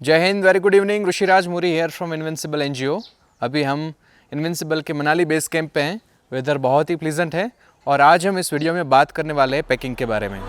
जय हिंद, very good evening. Rishiraj Muri here from invincible NGO. अभी हम इनविंसिबल के मनाली बेस कैंप पे हैं। वेदर बहुत ही प्लीजेंट है और आज हम इस वीडियो में बात करने वाले हैं पैकिंग के बारे में।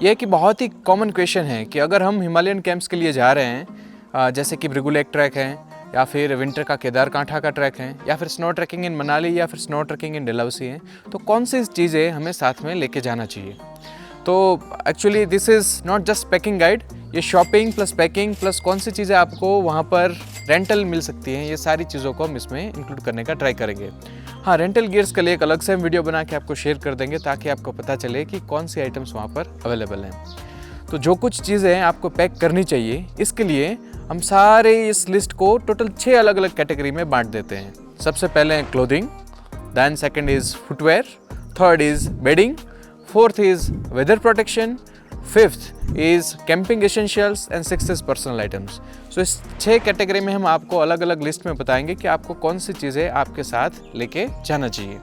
ये कि बहुत ही कॉमन क्वेश्चन है कि अगर हम हिमालयन कैंप्स के लिए जा रहे हैं, जैसे कि भृगु लेक ट्रैक है या फिर विंटर का केदारकांठा का ट्रैक है या फिर स्नो ट्रैकिंग इन मनाली या फिर स्नो ट्रैकिंग इन डलहौसी है, तो कौन सी चीज़ें हमें साथ में लेके जाना चाहिए। तो actually this is not just packing guide, ये शॉपिंग प्लस पैकिंग प्लस कौन सी चीज़ें आपको वहाँ पर रेंटल मिल सकती हैं, ये सारी चीज़ों को हम इसमें इंक्लूड करने का ट्राई करेंगे। हाँ, रेंटल गियर्स के लिए एक अलग से हम वीडियो बना के आपको शेयर कर देंगे ताकि आपको पता चले कि कौन सी आइटम्स वहाँ पर अवेलेबल हैं। तो जो कुछ चीज़ें आपको पैक करनी चाहिए, इसके लिए हम सारे इस लिस्ट को टोटल 6 अलग अलग कैटेगरी में बांट देते हैं। सबसे पहले है clothing, then second is footwear, third is bedding, fourth is weather protection, fifth is camping essentials and sixth is personal items. So इस 6 कैटेगरी में हम आपको अलग अलग लिस्ट में बताएंगे कि आपको कौन सी चीज़ें आपके साथ लेके जाना चाहिए।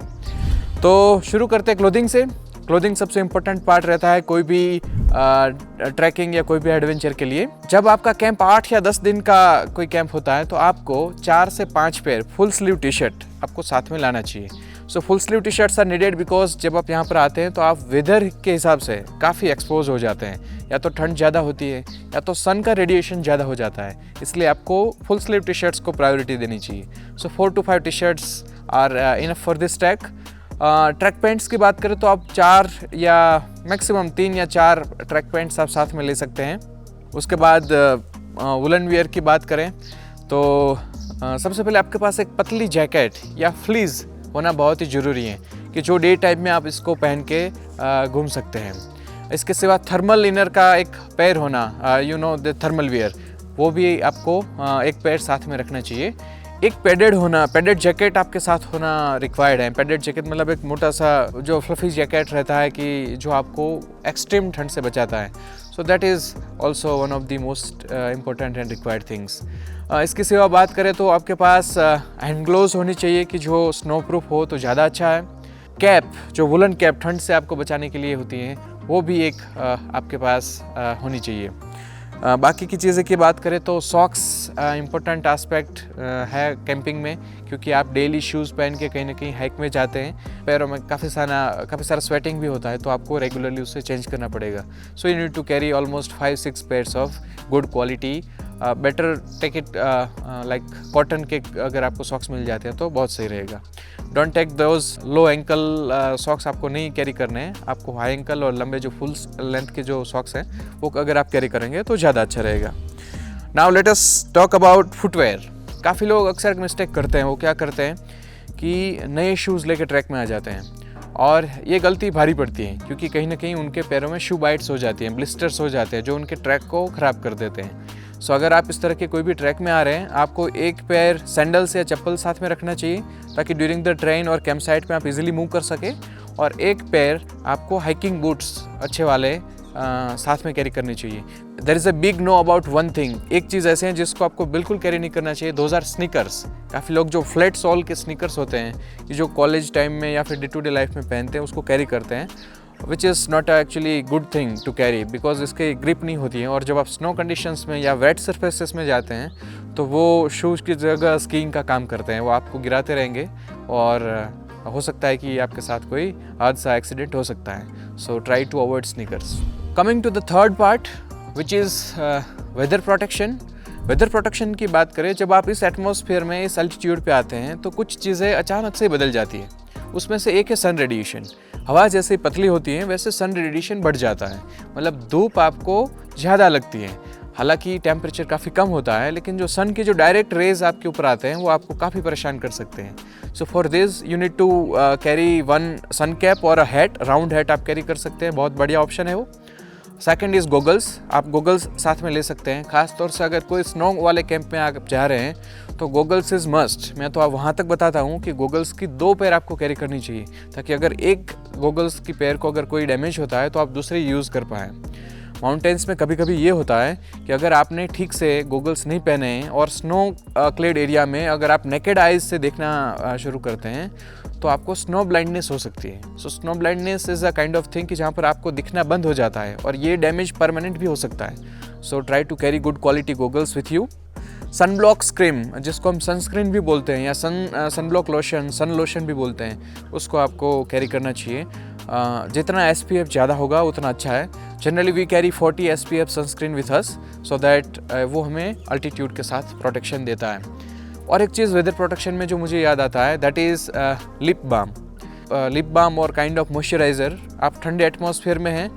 तो शुरू करते हैं क्लोथिंग से। क्लोथिंग सबसे इम्पोर्टेंट पार्ट रहता है कोई भी ट्रैकिंग या कोई भी एडवेंचर के लिए। जब आपका कैंप 8 या 10 दिन का कोई कैंप होता है तो आपको 4 से 5 pair full sleeve T shirt आपको साथ में लाना चाहिए। So full sleeve T shirts are needed because जब आप यहाँ पर आते हैं तो आप वेदर के हिसाब से काफ़ी एक्सपोज हो जाते हैं, या तो ठंड ज़्यादा होती है या तो सन का रेडिएशन ज़्यादा हो जाता है, इसलिए आपको फुल स्लीव टी शर्ट्स को प्रायोरिटी देनी चाहिए। So 4 to 5 T shirts are enough for this trek. Track pants की बात करें तो आप 4 या मैक्सिमम 3 या 4 ट्रैक पैंट्स आप साथ में ले सकते हैं। उसके बाद वुलन वियर की बात करें तो सबसे पहले आपके पास एक पतली जैकेट या फ्लीज होना बहुत ही ज़रूरी है कि जो डे टाइम में आप इसको पहन के घूम सकते हैं। इसके सिवा थर्मल इनर का एक पेयर होना, द थर्मल वियर, वो भी आपको एक पेयर साथ में रखना चाहिए। एक पैडेड जैकेट आपके साथ होना रिक्वायर्ड है। पैडेड जैकेट मतलब एक मोटा सा जो फ्लफी जैकेट रहता है कि जो आपको एक्सट्रीम ठंड से बचाता है। So that is also one of the most important and required things. इसके सिवा बात करें तो आपके पास हैंड ग्लोव्स होनी चाहिए कि जो स्नो प्रूफ हो तो ज़्यादा अच्छा है। कैप, जो वुलन कैप ठंड से आपको बचाने के लिए होती हैं, वो भी एक आपके पास होनी चाहिए। बाकी की चीज़ें की बात करें तो सॉक्स इम्पोर्टेंट एस्पेक्ट है कैंपिंग में, क्योंकि आप डेली शूज़ पहन के कहीं ना कहीं हाइक में जाते हैं, पैरों में काफ़ी सारा स्वेटिंग भी होता है, तो आपको रेगुलरली उससे चेंज करना पड़ेगा। So you need to carry almost 5-6 pairs of good quality. Better take it like cotton के अगर आपको सॉक्स मिल जाते हैं तो बहुत सही रहेगा। Don't take those low ankle socks, आपको नहीं कैरी करने हैं। आपको हाई एंकल और लंबे जो फुल लेंथ के जो सॉक्स हैं वो अगर आप कैरी करेंगे तो ज़्यादा अच्छा रहेगा। Now let us talk about footwear. काफ़ी लोग अक्सर मिस्टेक करते हैं, वो क्या करते हैं कि नए शूज़ लेके ट्रैक में आ जाते हैं और ये गलती भारी पड़ती है क्योंकि कहीं ना कहीं उनके पैरों में शू बाइट्स हो जाती हैं, ब्लिस्टर्स हो जाते हैं जो उनके ट्रैक को ख़राब कर देते हैं। सो अगर आप इस तरह के कोई भी ट्रैक में आ रहे हैं, आपको एक पेयर सैंडल्स या चप्पल साथ में रखना चाहिए ताकि ड्यूरिंग द ट्रेन और कैंप साइट पे आप इजीली मूव कर सके, और एक पेयर आपको हाइकिंग बूट्स अच्छे वाले साथ में कैरी करनी चाहिए। There is a big no about one thing, एक चीज़ ऐसे हैं जिसको आपको बिल्कुल कैरी नहीं करना चाहिए, दोज आर स्नीकर्स। काफ़ी लोग जो फ्लैट सोल के स्नीकर्स होते हैं, कि जो कॉलेज टाइम में या फिर डे टू डे लाइफ में पहनते हैं, उसको कैरी करते हैं, which is not actually good thing to carry because इसके ग्रिप नहीं होती है, और जब आप स्नो कंडीशंस में या वेट सरफेसेस में जाते हैं तो वो शूज़ की जगह स्कीइंग का काम करते हैं, वो आपको गिराते रहेंगे और हो सकता है कि आपके साथ कोई हादसा एक्सीडेंट हो सकता है। So try to avoid sneakers. Coming to the third part which is weather protection. Weather protection की बात करें, जब आप इस एटमॉस्फेयर में इस एल्टीट्यूड पे आते हैं तो कुछ चीज़ें अचानक से बदल जाती हैं। उसमें से एक है सन रेडिएशन। हवा जैसे पतली होती है वैसे सन रेडिएशन बढ़ जाता है, मतलब धूप आपको ज़्यादा लगती है। हालांकि टेम्परेचर काफ़ी कम होता है, लेकिन जो सन के जो डायरेक्ट रेज आपके ऊपर आते हैं वो आपको काफ़ी परेशान कर सकते हैं। So for this you need to carry one sun cap और अ हैट, राउंड हैट आप कैरी कर सकते हैं, बहुत बढ़िया ऑप्शन है वो। Second is goggles. आप गोगल्स साथ में ले सकते हैं, ख़ास तौर से अगर कोई स्नो वाले कैंप में आप जा रहे हैं तो गोगल्स इज़ मस्ट। मैं तो आप वहाँ तक बताता हूँ कि गोगल्स की 2 पेयर आपको कैरी करनी चाहिए, ताकि अगर एक गोगल्स की पेयर को अगर कोई डैमेज होता है तो आप दूसरी यूज़ कर पाएँ। माउंटेन्स में कभी कभी ये होता है कि अगर आपने ठीक से गोगल्स नहीं पहने हैं और स्नो क्लेड एरिया में अगर आप नेकेड आइज से देखना शुरू करते हैं तो आपको स्नो ब्लाइंडनेस हो सकती है। So snow blindness is a kind of thing कि जहाँ पर आपको दिखना बंद हो जाता है और ये डैमेज परमानेंट भी हो सकता है। So try to carry good quality goggles with you. Sunblock cream, जिसको हम सनस्क्रीन भी बोलते हैं या सनब्लॉक लोशन, सन लोशन भी बोलते हैं, उसको आपको कैरी करना चाहिए। जितना SPF ज़्यादा होगा उतना अच्छा है। Generally we carry 40 SPF sunscreen with us, so that वो हमें अल्टीट्यूड के साथ प्रोटेक्शन देता है। और एक चीज़ वेदर प्रोटेक्शन में जो मुझे याद आता है, that is lip balm. Lip balm और काइंड ऑफ मॉइस्चराइज़र। आप ठंडे एटमॉस्फेयर में हैं,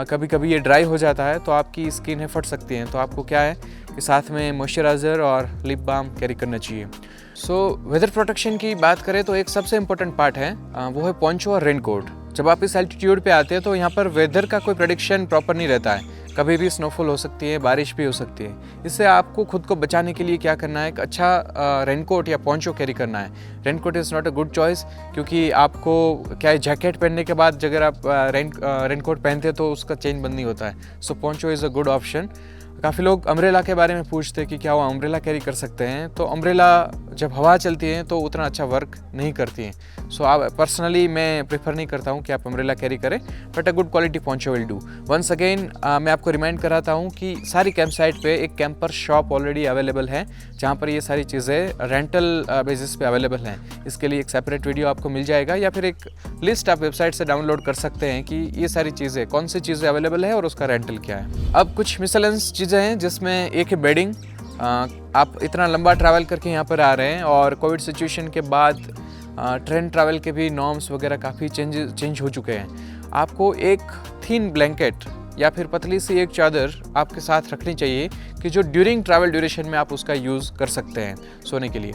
कभी कभी ये ड्राई हो जाता है तो आपकी स्किन है फट सकती है, तो आपको क्या है कि साथ में मॉइस्चराइज़र और लिप बाम कैरी करना चाहिए। सो वेदर प्रोटेक्शन की बात करें तो एक सबसे इम्पोर्टेंट पार्ट है, वो है पोंचो और रेनकोट। जब आप इस एल्टीट्यूड पे आते हैं तो यहाँ पर वेदर का कोई प्रेडिक्शन प्रॉपर नहीं रहता है, कभी भी स्नोफॉल हो सकती है, बारिश भी हो सकती है। इससे आपको खुद को बचाने के लिए क्या करना है, एक अच्छा रेनकोट या पोंचो कैरी करना है। Raincoat is not a good choice, क्योंकि आपको क्या है, जैकेट पहनने के बाद अगर आप रेनकोट पहनते हैं तो उसका चेन बंद नहीं होता है। So poncho is a good option. काफ़ी लोग अम्ब्रेला के बारे में पूछते हैं कि क्या वो अम्ब्रेला कैरी कर सकते हैं, तो अम्ब्रेला जब हवा चलती है तो उतना अच्छा वर्क नहीं करती है। सो आप पर्सनली मैं प्रेफर नहीं करता हूँ कि आप अम्ब्रेला कैरी करें, but a good quality poncho will do. Once again मैं आपको रिमाइंड कराता हूँ कि सारी कैंप साइट पे एक कैंपर शॉप ऑलरेडी अवेलेबल है, जहाँ पर ये सारी चीज़ें रेंटल बेसिस पे अवेलेबल हैं। इसके लिए एक सेपरेट वीडियो आपको मिल जाएगा, या फिर एक लिस्ट आप वेबसाइट से डाउनलोड कर सकते हैं कि ये सारी चीज़ें कौन सी चीज़ें अवेलेबल है और उसका रेंटल क्या है। अब कुछ मिसलेंस चीज़ें हैं, जिसमें एक है बेडिंग। आप इतना लंबा ट्रैवल करके यहाँ पर आ रहे हैं और कोविड सिचुएशन के बाद ट्रेन ट्रैवल के भी नॉर्म्स वगैरह काफ़ी चेंज हो चुके हैं। आपको एक थिन ब्लैंकेट या फिर पतली सी एक चादर आपके साथ रखनी चाहिए कि जो ड्यूरिंग ट्रैवल ड्यूरेशन में आप उसका यूज़ कर सकते हैं सोने के लिए।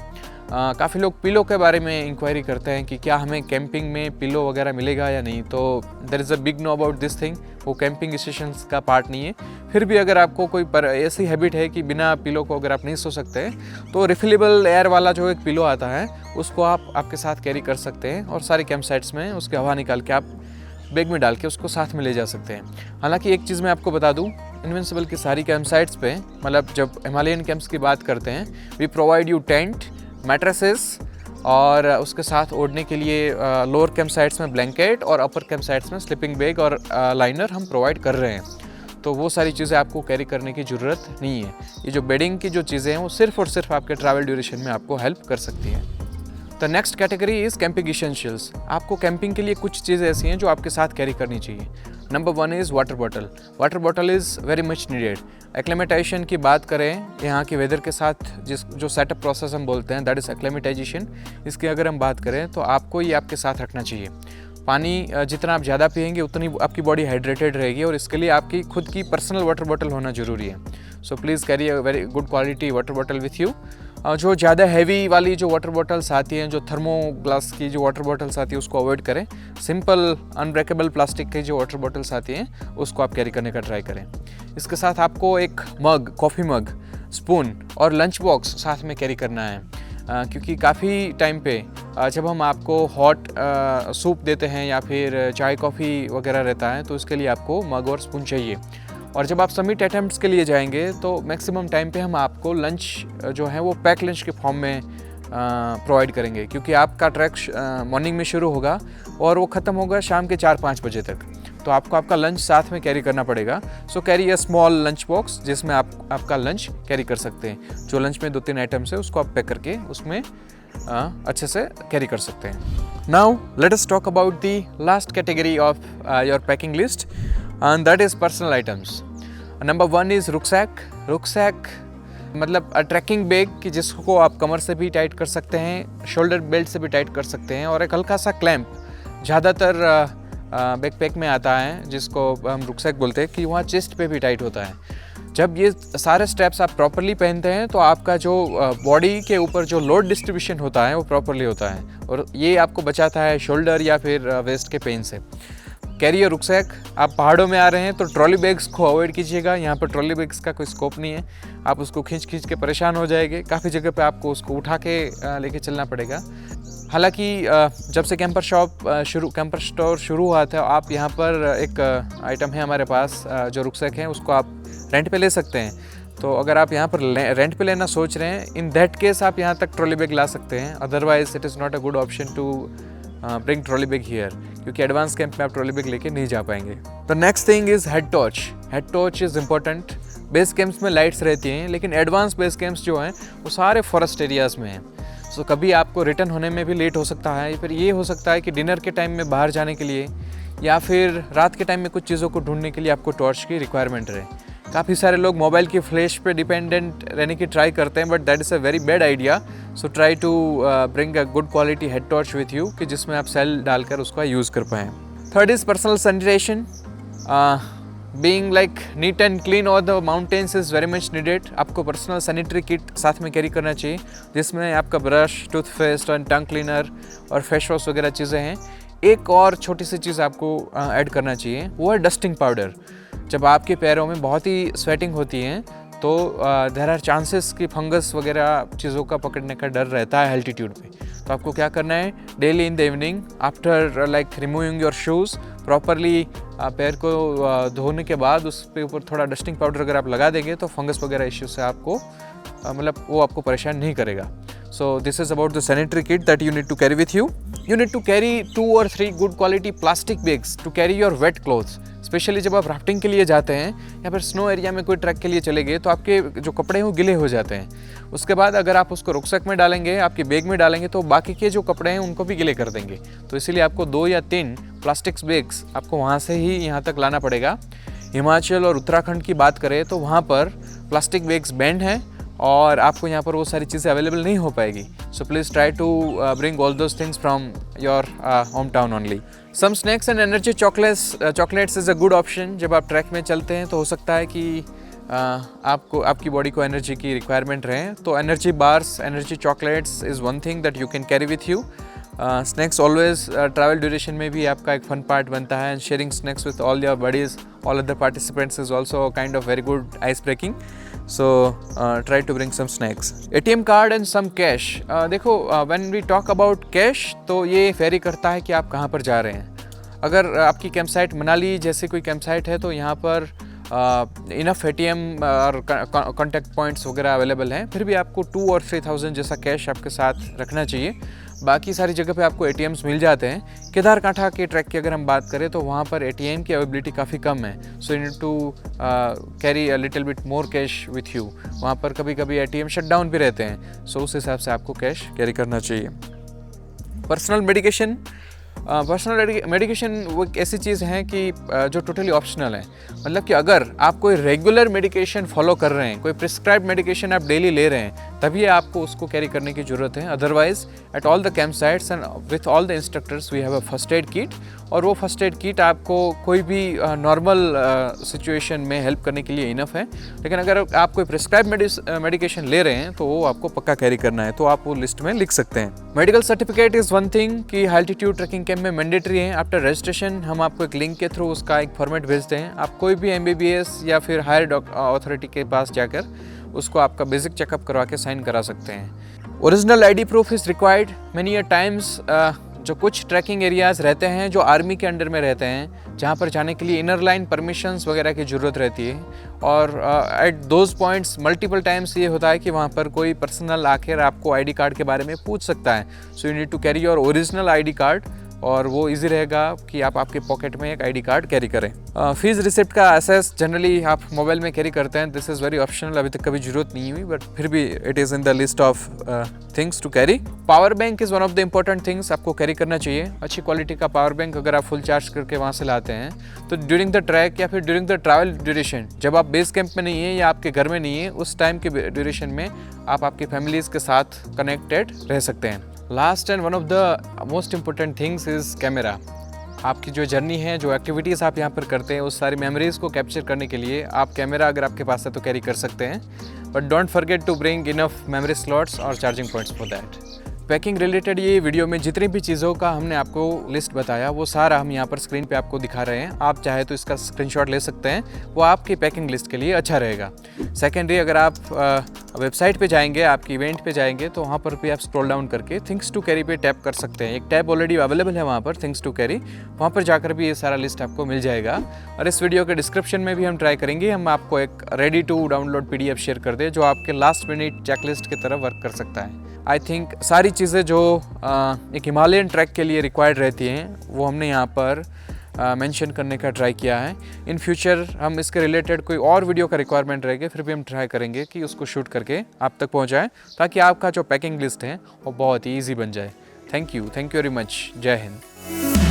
काफ़ी लोग पिलो के बारे में इंक्वायरी करते हैं कि क्या हमें कैंपिंग में पिलो वगैरह मिलेगा या नहीं, तो there is a big no about this thing. वो कैंपिंग स्टेशंस का पार्ट नहीं है। फिर भी अगर आपको कोई ऐसी हैबिट है कि बिना पिलो को अगर आप नहीं सो सकते, तो रिफिलेबल एयर वाला जो एक पिलो आता है उसको आप आपके साथ कैरी कर सकते हैं, और सारे कैंप साइट्स में उसकी हवा निकाल के आप बैग में डाल के उसको साथ में ले जा सकते हैं। हालांकि एक चीज़ मैं आपको बता दूं, इनविंसिबल की सारी कैंप साइट्स पे, मतलब जब हिमालयन कैंप्स की बात करते हैं, we provide you tent, mattresses, और उसके साथ ओढ़ने के लिए लोअर कैंप साइट्स में ब्लैंकेट और अपर कैंप साइट्स में स्लीपिंग बैग और लाइनर हम प्रोवाइड कर रहे हैं। तो वो सारी चीज़ें आपको कैरी करने की ज़रूरत नहीं है। ये जो बेडिंग की जो चीज़ें हैं वो सिर्फ और सिर्फ आपके ट्रैवल ड्यूरेशन में आपको हेल्प कर सकती हैं। The next category is camping essentials. आपको कैंपिंग के लिए कुछ चीज़ें ऐसी हैं जो आपके साथ कैरी करनी चाहिए। Number 1 is water bottle. Water bottle is very much needed. Acclimatisation की बात करें, यहाँ के वेदर के साथ जो सेटअप प्रोसेस हम बोलते हैं, दैट इज़ एक्लेमेटाइजेशन। इसकी अगर हम बात करें तो आपको ये आपके साथ रखना चाहिए। पानी जितना आप ज़्यादा पिएंगे उतनी आपकी बॉडी हाइड्रेटेड रहेगी, और इसके लिए आपकी खुद की पर्सनल वाटर बॉटल होना ज़रूरी है। So please carry a very good quality water bottle with you. जो ज़्यादा हैवी वाली जो वाटर बॉटल्स आती हैं, जो थर्मो ग्लास की जो वाटर बॉटल्स आती है, उसको अवॉइड करें। सिंपल अनब्रेकेबल प्लास्टिक की जो वाटर बॉटल्स आती हैं उसको आप कैरी करने का ट्राई करें। इसके साथ आपको एक मग, कॉफ़ी मग, स्पून और लंच बॉक्स साथ में कैरी करना है, क्योंकि काफ़ी टाइम पे जब हम आपको हॉट सूप देते हैं या फिर चाय कॉफ़ी वगैरह रहता है, तो उसके लिए आपको मग और स्पून चाहिए। और जब आप समिट अटेम्प्ट्स के लिए जाएंगे तो मैक्सिमम टाइम पे हम आपको लंच जो है वो पैक लंच के फॉर्म में प्रोवाइड करेंगे, क्योंकि आपका ट्रैक मॉर्निंग में शुरू होगा और वो ख़त्म होगा शाम के 4-5 बजे तक। तो आपको आपका लंच साथ में कैरी करना पड़ेगा। So carry a small lunch box जिसमें आप आपका लंच कैरी कर सकते हैं। जो लंच में 2-3 आइटम्स है उसको आप पैक करके उसमें अच्छे से कैरी कर सकते हैं। Now let us talk about the last category of your packing list, and that is personal items. Number 1 is रुकसैक। रुकसैक मतलब ट्रैकिंग बैग कि जिसको आप कमर से भी टाइट कर सकते हैं, शोल्डर बेल्ट से भी टाइट कर सकते हैं, और एक हल्का सा क्लैंप ज़्यादातर बैकपैक में आता है जिसको हम रुकसैक बोलते हैं, कि वहाँ चेस्ट पे भी टाइट होता है। जब ये सारे स्टेप्स आप प्रॉपरली पहनते हैं तो आपका जो बॉडी के ऊपर जो लोड डिस्ट्रीब्यूशन होता है वो प्रॉपरली होता है, और ये आपको बचाता है शोल्डर या फिर वेस्ट के पेन से। Carry your rucksack. आप पहाड़ों में आ रहे हैं तो ट्रॉली बैग्स को अवॉइड कीजिएगा, यहाँ पर ट्रॉली बैग्स का कोई स्कोप नहीं है, आप उसको खींच के परेशान हो जाएंगे, काफ़ी जगह पे आपको उसको उठा के लेके चलना पड़ेगा। हालांकि जब से कैंपर स्टोर शुरू हुआ था, आप यहाँ पर एक आइटम है हमारे पास जो रुकसैक है, उसको आप रेंट पे ले सकते हैं। तो अगर आप यहाँ पर रेंट पे लेना सोच रहे हैं, इन दैट केस आप यहाँ तक ट्रॉली बैग ला सकते हैं, otherwise it is not a good option to bring trolley bag here, क्योंकि एडवांस कैंप में आप ट्रॉली बैग लेके नहीं जा पाएंगे। The next thing is head torch. Head torch is important. Base camps में लाइट्स रहती हैं, लेकिन एडवांस बेस कैंप्स जो हैं वो सारे फॉरेस्ट एरियाज़ में हैं। सो कभी आपको रिटर्न होने में भी लेट हो सकता है, फिर ये हो सकता है कि डिनर के टाइम में बाहर जाने के लिए या फिर रात के टाइम में कुछ चीज़ों को ढूंढने के लिए आपको टॉर्च की रिक्वायरमेंट रहे। काफ़ी सारे लोग मोबाइल की फ्लैश पे डिपेंडेंट रहने की ट्राई करते हैं, but that is a very bad idea. So try to bring a good quality head torch with you, कि जिसमें आप सेल डालकर उसका यूज़ कर पाएँ। Third is personal sanitation. Being like neat and clean on the mountains is very much needed. आपको personal sanitary kit साथ में कैरी करना चाहिए, जिसमें आपका ब्रश, टूथपेस्ट और टंग क्लीनर और फेस वॉश वगैरह चीज़ें हैं। एक और छोटी सी चीज़ आपको ऐड करना चाहिए, वो है डस्टिंग पाउडर। जब आपके पैरों में बहुत ही स्वेटिंग होती है तो देयर आर चांसेस कि फंगस वगैरह चीज़ों का पकड़ने का डर रहता है एल्टीट्यूड पे। तो आपको क्या करना है, daily in the evening after like removing your shoes, properly पैर को धोने के बाद उस पे ऊपर थोड़ा डस्टिंग पाउडर अगर आप लगा देंगे तो फंगस वगैरह इश्यू से आपको मतलब वो आपको परेशान नहीं करेगा। So this is about the sanitary kit that you need to carry with you. You need to carry 2 or 3 good quality plastic bags to carry your wet clothes. Specially जब आप राफ्टिंग के लिए जाते हैं या फिर स्नो एरिया में कोई ट्रैक के लिए चले गए तो आपके जो कपड़े हैं वो गिले हो जाते हैं। उसके बाद अगर आप उसको रुकसैक में डालेंगे, आपके बैग में डालेंगे, तो बाकी के जो कपड़े हैं उनको भी गिले कर देंगे। तो इसीलिए आपको 2 या 3 प्लास्टिक्स बैग्स आपको वहाँ से ही यहाँ तक लाना पड़ेगा। हिमाचल और उत्तराखंड की बात करें तो वहाँ पर प्लास्टिक बैग्स बैंड हैं और आपको यहाँ पर वो सारी चीज़ें अवेलेबल नहीं हो पाएगी। So please try to bring all those things from your home town only. Some snacks and energy chocolates is a good option. जब आप ट्रैक में चलते हैं तो हो सकता है कि आपकी बॉडी को एनर्जी की रिक्वायरमेंट रहे, तो energy bars, energy chocolates is one thing that you can carry with you. Snacks always travel duration में भी आपका एक फन पार्ट बनता है। Sharing snacks with all your buddies, all other participants is also kind of very good ice breaking. So try to bring some snacks. ATM card and some cash. देखो, when we talk about cash तो ये very करता है कि आप कहाँ पर जा रहे हैं। अगर आपकी कैंप साइट मनाली जैसे कोई कैंप साइट है तो यहाँ पर इनफ ATM और कॉन्टैक्ट पॉइंट्स वगैरह अवेलेबल हैं, फिर भी आपको 2 और 3,000 जैसा कैश आपके साथ रखना चाहिए। बाकी सारी जगह पे आपको ATMs मिल जाते हैं। केदारकांठा के ट्रैक की अगर हम बात करें तो वहाँ पर ATM की अवेलेबिलिटी काफ़ी कम है। So you need to carry a little bit more cash with you. वहाँ पर कभी कभी ATM शट डाउन भी रहते हैं, सो उस हिसाब से आपको कैश कैरी करना चाहिए। पर्सनल मेडिकेशन वो एक ऐसी चीज़ है कि जो टोटली ऑप्शनल है। मतलब कि अगर आप कोई रेगुलर मेडिकेशन फॉलो कर रहे हैं, कोई प्रिस्क्राइब मेडिकेशन आप डेली ले रहे हैं, तभी आपको उसको कैरी करने की ज़रूरत है। Otherwise at all the camp sites and with all the instructors we have a first aid kit, और वो फर्स्ट एड किट आपको कोई भी नॉर्मल सिचुएशन में हेल्प करने के लिए इनफ है। लेकिन अगर आप कोई प्रिस्क्राइब मेडिकेशन ले रहे हैं तो वो आपको पक्का कैरी करना है, तो आप वो लिस्ट में लिख सकते हैं। Medical certificate is one thing कि एल्टीट्यूड ट्रैकिंग कैंप में मैंडेटरी है। आफ्टर रजिस्ट्रेशन हम आपको एक लिंक के थ्रू उसका एक फॉर्मेट भेजते हैं। आप कोई भी MBBS या फिर हायर अथॉरिटी के पास जाकर उसको आपका बेसिक चेकअप करवा के साइन करा सकते हैं। Original ID proof is required. Many times जो कुछ ट्रैकिंग एरियाज़ रहते हैं जो आर्मी के अंडर में रहते हैं, जहाँ पर जाने के लिए इनर लाइन परमिशंस वगैरह की ज़रूरत रहती है, और at those points multiple times ये होता है कि वहाँ पर कोई पर्सनल आकर आपको ID कार्ड के बारे में पूछ सकता है। So you need to carry your original ID card, और वो इजी रहेगा कि आप आपके पॉकेट में एक ID कार्ड कैरी करें। फीस रिसिप्ट का एसेस जनरली आप मोबाइल में कैरी करते हैं। दिस इज़ वेरी ऑप्शनल, अभी तक कभी जरूरत नहीं हुई, बट फिर भी it is in the list of things to carry. Power bank is one of the important things आपको कैरी करना चाहिए। अच्छी क्वालिटी का पावर बैंक अगर आप फुल चार्ज करके वहाँ से लाते हैं तो ड्यूरिंग द ट्रैक या फिर ड्यूरिंग द ट्रैवल ड्यूरेशन, जब आप बेस कैंप में नहीं है या आपके घर में नहीं है, उस टाइम के ड्यूरेशन में आप आपकी फैमिलीज़ के साथ कनेक्टेड रह सकते हैं। Last and one of the most important things is camera. आपकी जो जर्नी है, जो एक्टिविटीज़ आप यहाँ पर करते हैं, उस सारी मेमोरीज़ को कैप्चर करने के लिए आप कैमरा अगर आपके पास है तो कैरी कर सकते हैं। But don't forget to bring enough memory slots और charging points for that. Packing related ये वीडियो में जितनी भी चीज़ों का हमने आपको लिस्ट बताया वो सारा हम यहाँ पर स्क्रीन पे आपको दिखा रहे हैं। आप चाहे तो इसका स्क्रीनशॉट ले सकते हैं, वो आपकी पैकिंग लिस्ट के लिए अच्छा रहेगा। सेकेंडरी, अगर आप वेबसाइट पे जाएंगे, आपकी इवेंट पे जाएंगे, तो वहाँ पर भी आप स्क्रॉल डाउन करके थिंग्स टू कैरी पे टैप कर सकते हैं। एक टैब ऑलरेडी अवेलेबल है वहाँ पर, थिंग्स टू कैरी, वहाँ पर जाकर भी ये सारा लिस्ट आपको मिल जाएगा। और इस वीडियो के डिस्क्रिप्शन में भी हम ट्राई करेंगे हम आपको एक ready to download PDF share कर दें, जो आपके लास्ट मिनट चेकलिस्ट की तरह वर्क कर सकता है। आई थिंक सारी चीज़ें जो एक हिमालयन ट्रैक के लिए रिक्वायर्ड रहती हैं वो हमने यहाँ पर मेंशन करने का ट्राई किया है। इन फ्यूचर हम इसके रिलेटेड कोई और वीडियो का रिक्वायरमेंट रहेगी, फिर भी हम ट्राई करेंगे कि उसको शूट करके आप तक पहुँचाएँ, ताकि आपका जो पैकिंग लिस्ट है वो बहुत ही ईजी बन जाए। Thank you very much. जय हिंद।